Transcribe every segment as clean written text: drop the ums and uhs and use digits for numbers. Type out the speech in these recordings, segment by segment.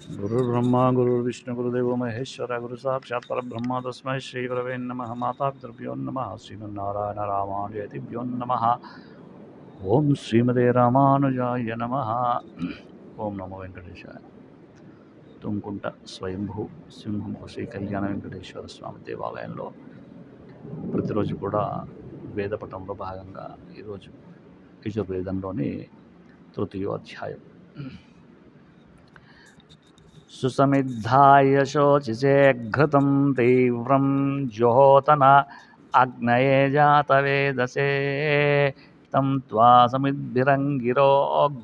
गुरुर्ब्रह्मा गुरुर्विष्णु गुरुदेवो महेश्वर गुरु साक्षात् परब्रह्म तस्मै श्रीगुरवे नमः। मातापितृभ्यो नमः। श्रीमन्नारायण रामानुजतिभ्यो नमः। ఓం శ్రీమతే రామానుజాయ నమః. ఓం నమో వెంకటేశాయ. తుమ్కుంట స్వయంభూ సింహముఖ శ్రీ కళ్యాణ వెంకటేశ్వర స్వామి దేవాలయంలో ప్రతిరోజు కూడా వేదపఠంలో భాగంగా ఈరోజు యజుర్వేదంలోని తృతీయోధ్యాయం. సుసమిద్ధాయ శోచిసే ఘృతం తీవ్రం జ్యోతన అగ్నయే జాతవేదసే తం త్వా సమిద్భిరంగిరో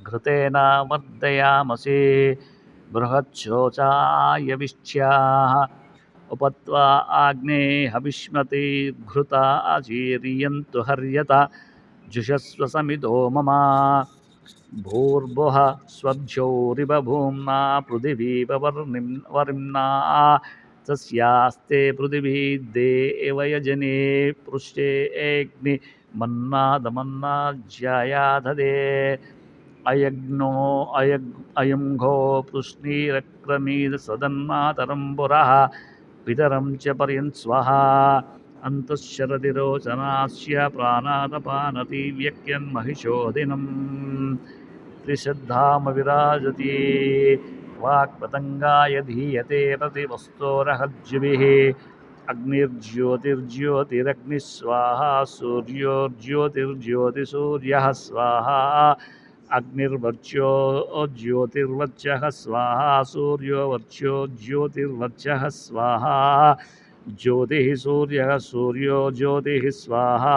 ఘృతేన వర్ధయామసి బృహచ్చోచాయ విశ్చ్యాః ఉపత్వా ఆగ్నే హవిష్మతి ఘృతా అచీర్యంతు హర్యత జుషస్వ సమిదో మమ భూర్భుః స్వర్ధ్యోరివ భూమ్నా పృథివీవ వరిమ్నా తస్యాస్తే పృథివీ దేవయజనే పృష్ఠే అగ్ని మన్నాదమన్నాజ్యాయాధదే అయజ్ఞో అయం ఘో పృష్ణీరక్రమీద సదన్మాతరం పురః పితరం చ పర్యన్స్వః అంతఃశరదిరోచనాస్య ప్రాణాదపానతి వ్యక్యన్మహిషోదినం త్రిశద్ధామ విరాజతి వాక్పతంగాయ ధీయతే ప్రతివస్తోరహజ్జుభిః అగ్నిర్జ్యోతిర్జ్యోతిరగ్నిः స్వాహా సూర్యోర్జ్యోతిర్జ్యోతిసూర్యः స్వాహా అగ్నిర్వర్చ్యో జ్యోతిర్వర్చः స్వాహా సూర్యో వర్చ్యో జ్యోతిర్వర్చः స్వాహా జ్యోతిః సూర్యः సూర్యో జ్యోతిః స్వాహా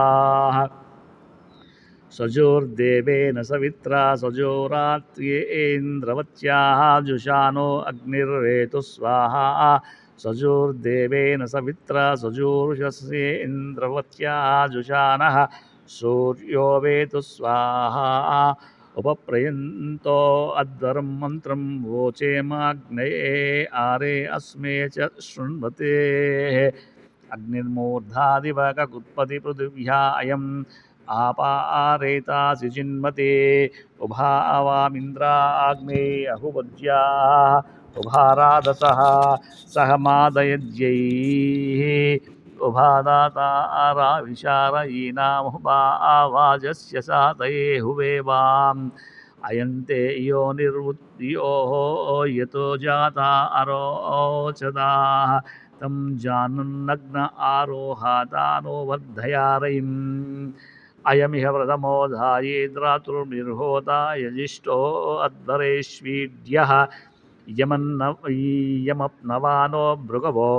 సజోర్దేవేన సవిత్రా సజోరాత్ర్యేంద్రవత్యాః జుషానో అగ్నిర్వేతు స్వాహా సజోర్దేవేన సవిత్రా సజోర్షస్యేంద్రవత్యాః జుషానః సూర్యో వేతు స్వాహా ఉపప్రయంతో అద్వరం మంత్రం వోచేమాగ్నయే ఆరే అస్మే చ శృణ్వతే అగ్నిర్మూర్ధాదివకుత్పతి పృథివ్యా అయం ఆపారేతాసి చిన్మతే ఉభావామింద్రాగ్నే అహువజ్యా ఉభారాధసః సహ మాదయజ్యైః ఉభాదాతారా విశారయీనాముభావాజస్య సాతయే హువేవాం అయంతే యోనిర్వృత్తియో యతో జాతా అరోచదాః తం జానున్నగ్న ఆరోహాతానో వర్ధయారయిం అయమిహ వ్రతమోధాయేద్రాతుర్నిర్హోతా యజిష్టో అద్వరేష్వీడ్యః యమప్నవానో భృగవో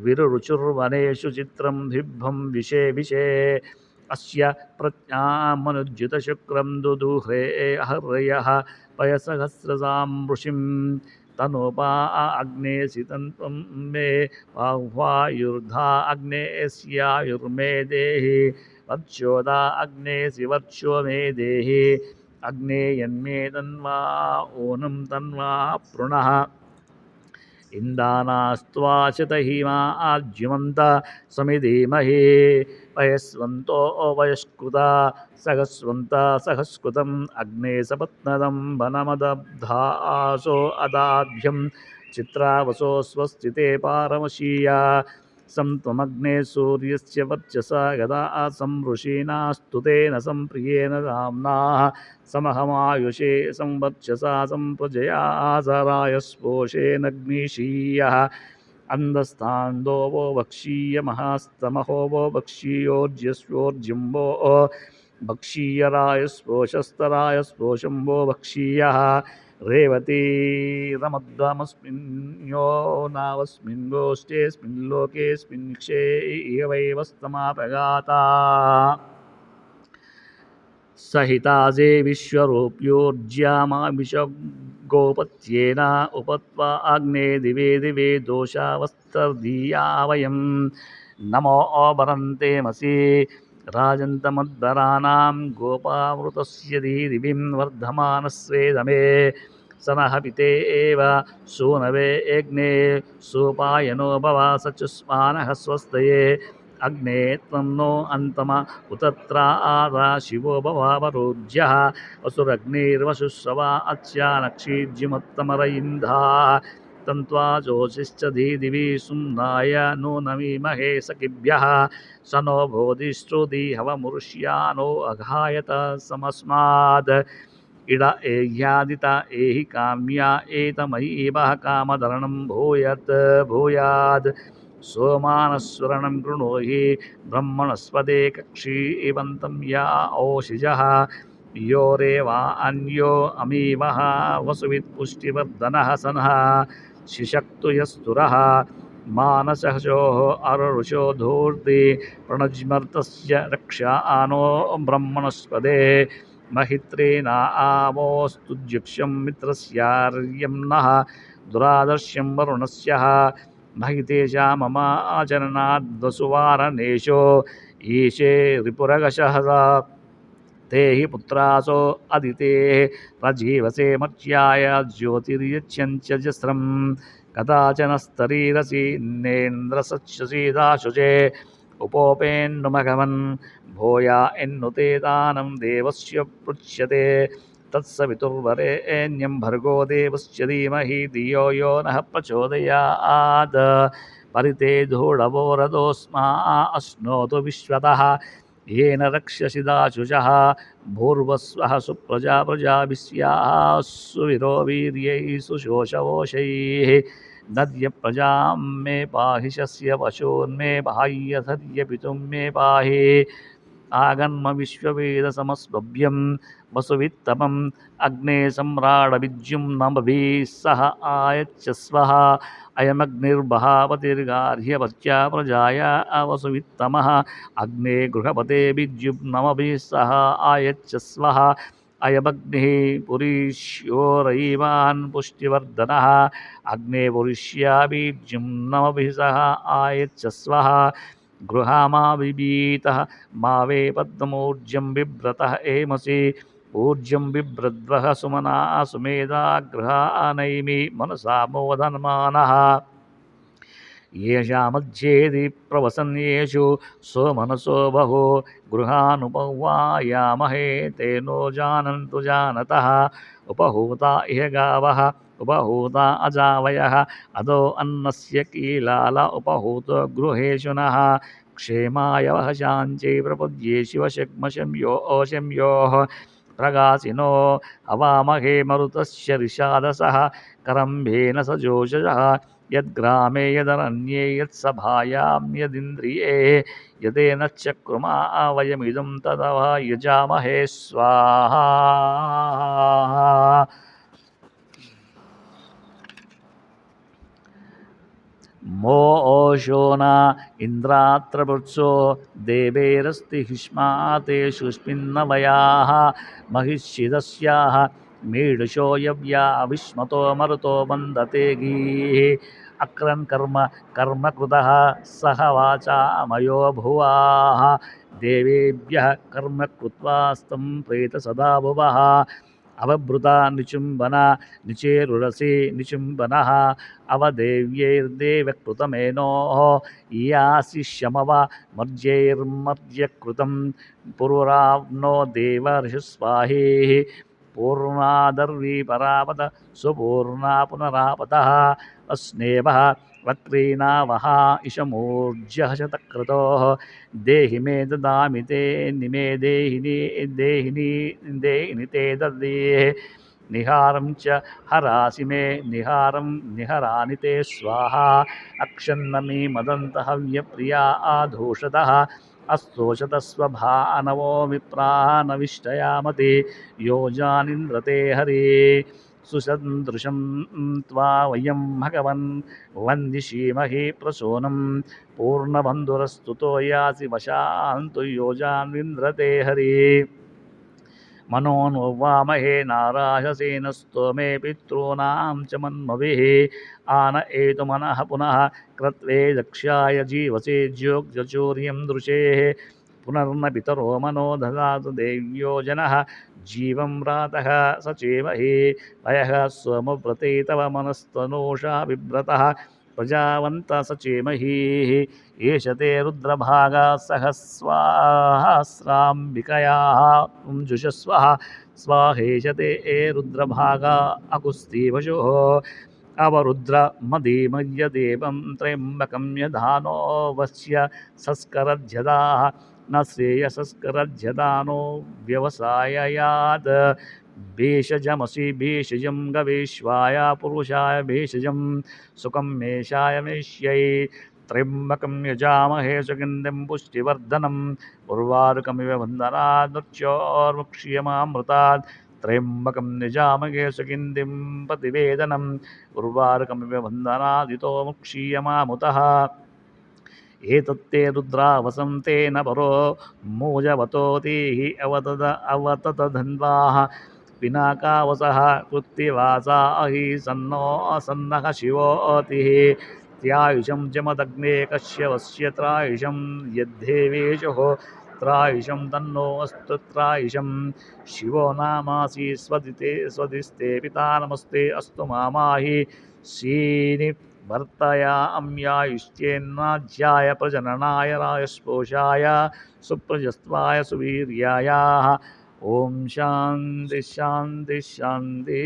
విరురుచుర్వనేషు చిత్రం దిగ్భం విషే విషే అస్య ప్రజ్ఞామనుజ్యుతశుక్రం దుదుహ్రే అహర్యః పయసహస్రసాం ఋషిం తనోపా అగ్నే సితంత్వం మే బాహ్వాయుర్ధా అగ్నేస్యాయుర్మే దేహి వర్చోదా అగ్నేసి వర్చో మే దేహి అగ్నేయన్మే తన్వా ఓనం తన్వా పృణః ఇందానాస్త్వాశతహిమా ఆజ్యుమంత సమిధీమహి వయస్వంతో వయస్కృత సహస్వంత సహస్కృతం అగ్నే సపత్నదం వనమదబ్ధాసో అదాభ్యం చిత్రావసో స్వస్తితే పారమశీయా సంత్వమగ్నే సూర్యస్య వర్చసా గదా సంఋషీణాస్తుతేన సంప్రియేణ రామ్నా సమహమాయుషే సంవర్చసా సంప్రజయా సరాయస్పోషేనగ్నిషీయః అందస్తాందో వో వక్షీయ మహాస్తమహో వో వక్షీయోర్జ్యస్వోర్జింబో భక్షీయరాయస్పోషస్తరాయస్పోషం వో వక్షీయః రేవతీరమద్వమస్మిన్యో నావస్మిన్ గోష్ఠేऽస్మిన్ లోకేऽస్మిన్ క్షేయవైవస్తమాపగాతా సహితాజే విశ్వరూప్యోర్జ్యామాభిషగోపత్యేన ఉపత్వా అగ్నే దివే దివే దోషావస్తర్ధీయా వయం నమో భరంతేమసి రాజంతమద్భరాణాం గోపామృతస్య దివిం వర్ధమానస్వేదమే సనః పితేవ సూనవే యజ్ఞే సోపాయనో భవ సచుస్మానః స్వస్తయే అగ్నే త్వన్నో అంతమ ఉతత్రా ఆరా శివో భవావరోజ్యః వసురగ్నిర్వశుశ్రవా అత్యానక్షీజ్యమత్తమర ఇంధా तन्त्वा जोषिश्च धीदिवि सुम्नाय नूनमीमहे सखिभ्यः स नो बोधिश्रुधि हवमुरुष्यानो अघायत समस्मात् इड एह्यादित एहि काम्या एतमयीवः कामधरणं भूयात् सोमानस्वरणं कृणोहि ब्रह्मणस्पदे कक्षीवन्तं या ओषिजः योरेवा अन्यो अमीवः वसुवित्पुष्टिवर्धनः सनः शिशक्तु यस्तुरः मानसहजोः अररुषो धूर्ति प्रणज्मर्तस्य रक्षा आनो ब्रह्मणस्पदे महित्रेणा आवोस्तुज्युक्षं मित्रस्यार्यं नः दुरादर्श्यं वरुणस्यः महितेजा मम आचरणाद्वसुवारणेशो ईशे रिपुरगशः ते हि पुत्रासो अदितेः प्रजीवसे मर्च्याय ज्योतिर्यच्छञ्च जस्रं कदाचन स्तरीरसि नेन्द्रसच्छसीदाशुचे उपोपेन्नुमघवन् भूया एन्नुते दानं देवस्य पृच्छ्यते तत्सवितुर्वरेण्यं भर्गो देवस्य धीमहि धियो यो नः प्रचोदयात् परिते धूढवोरदोऽस्मा अश्नोतु विश्वतः येन रक्ष्यसि दाशुषः भूर्वस्वः सुप्रजा प्रजाभिस्याः सुविरो वीर्यैः सुशोषवोषैः नद्यप्रजां मे पाहि शस्य पशून्मे बाह्यधर्य पितुं मे पाहि आगन्म विश्ववेदसमस्वभ्यं वसुवित्तमम् अग्ने सम्राडविद्युं नमभिः सह आयच्छस्वः अयमग्निर्बहापतिर्गार्ह्यपत्या प्रजाया वसुवित्तमः अग्ने गृहपते विद्युं नमभिः सह आयच्छस्वः अयमग्निः पुरीष्योरयिवान् पुष्टिवर्धनः अग्ने पुरुष्या बीज्युं नमभिः सह आयच्छस्वः गृहामा विबीतः मा वे पद्ममूर्जं बिभ्रतः एमसि ऊर्जं बिभ्रद्वः सुमना सुमेधा गृहानैमि मनसा मोदन्मानः येषामध्येदि प्रवसन्येषु सोमनसो बहु गृहानुपवायामहे तेनो जानन्तु जानतः उपहूता इह गावः उपहूता अजावयः अदो अन्नस्य कीलाल उपहूतो गृहेषु नः क्षेमाय वह शाञ्चे प्रपद्ये शिवशग्मशम्यो ओशम्योः प्रगासिनो हवामहे मरुतस्य ऋषादसः करम्भेन सजोषः यद्ग्रामे यदरण्ये यत्सभायां यदिन्द्रिये यदेन चक्रुमा वयमिदं तदव यजामहे स्वाहा मो ओशोन इन्द्रात्रवृत्सो देवैरस्ति हुष्मातेषुष्मिन्नवयाः महिषिदस्याः मीडुषो यव्या विश्मतो मरुतो वन्दते गीः अक्रन् कर्म कर्मकृतः सह वाचा मयो भुवाः देवेभ्यः कर्म कृत्वा स्तं प्रेत सदा भुवः अवभृता निचुम्बन निचेरुरसि निचुम्बनः अवदेव्यैर्देवकृतमेनोः यासि शमव मर्जैर्मर्जकृतं पुरुराव्नो देवर्षिस्वाहेः पूर्णादर्वी परापद सुपूर्णा पुनरापतः अस्नेवः वक्रीनावः इशमूर्जः शतक्रतोः देहि मे ददामि ते निमे देहिनी ते ददेः निहारं च हरासि मे निहारं निहरानि ते स्वाहा अक्षन्नमी मदन्तहव्यप्रिया आधूषतः अस्तोषतस्वभानवो विप्रानविष्टयामति योजानिन्द्रते हरे सुसदृशं त्वा वयं भगवन् वन्दिषीमहि प्रसूनं पूर्णबन्धुरस्तुतो यासि वशान्तु योजान्विन्द्रते हरे मनोनो वामहे नारायसेन स्तोमे पितॄणां च मन्मभिः आन एतु मनः पुनः क्रत्वे दक्षाय जीवसे ज्योग्यचौर्यं दृशेः पुनर्न पितरो मनो ददातु देव्यो जनः जीवं प्रातः सचेमहि वयः सोमव्रते तव मनस्तनूषा बिभ्रतः प्रजावन्त सचेमहि एष ते रुद्रभागा सहस्राम्बिकयाः जुषस्वः स्वाहेश ते रुद्रभागा अकुस्तीवशोः अवरुद्र मदीमय्य देवं त्र्यम्बकं यधानो वस्य संस्करध्यदाः न श्रेयसस्करध्यदानो व्यवसाययात् भेषजमसि भेषजं गवेश्वाय पुरुषाय भेषजं सुखं मेषाय मेष्यै त्र्यम्बकं यजामहे सुगन्धिं पुष्टिवर्धनम् उर्वारुकमिव बन्धनात् मृत्योर्मुक्ष्यमामृतात् त्र्यम्बकं निजामहे सुगन्धिं प्रतिवेदनम् उर्वारुकमिव बन्धनादितो मुक्षीयमामुतः एतत्ते रुद्रा वसन्तेन परो मूजवतोतिः अवततधन्वाः पिनाकावसः कृत्तिवासा हि सन्नो सन्नः शिवोतिः त्यायुषं जमदग्ने कश्यवस्य त्रायुषं यद्धेवेशुः त्रायुषं तन्नो अस्तु त्रायुषं शिवो नामासि स्वदिस्ते पिता नमस्ते अस्तु मामाहि श्रीनि भर्तया अम्यायुष्येन्नाध्याय प्रजननाय रायस्पोषाय सुप्रजस्त्वाय सुवीर्याय ओम शांति शांति शांति।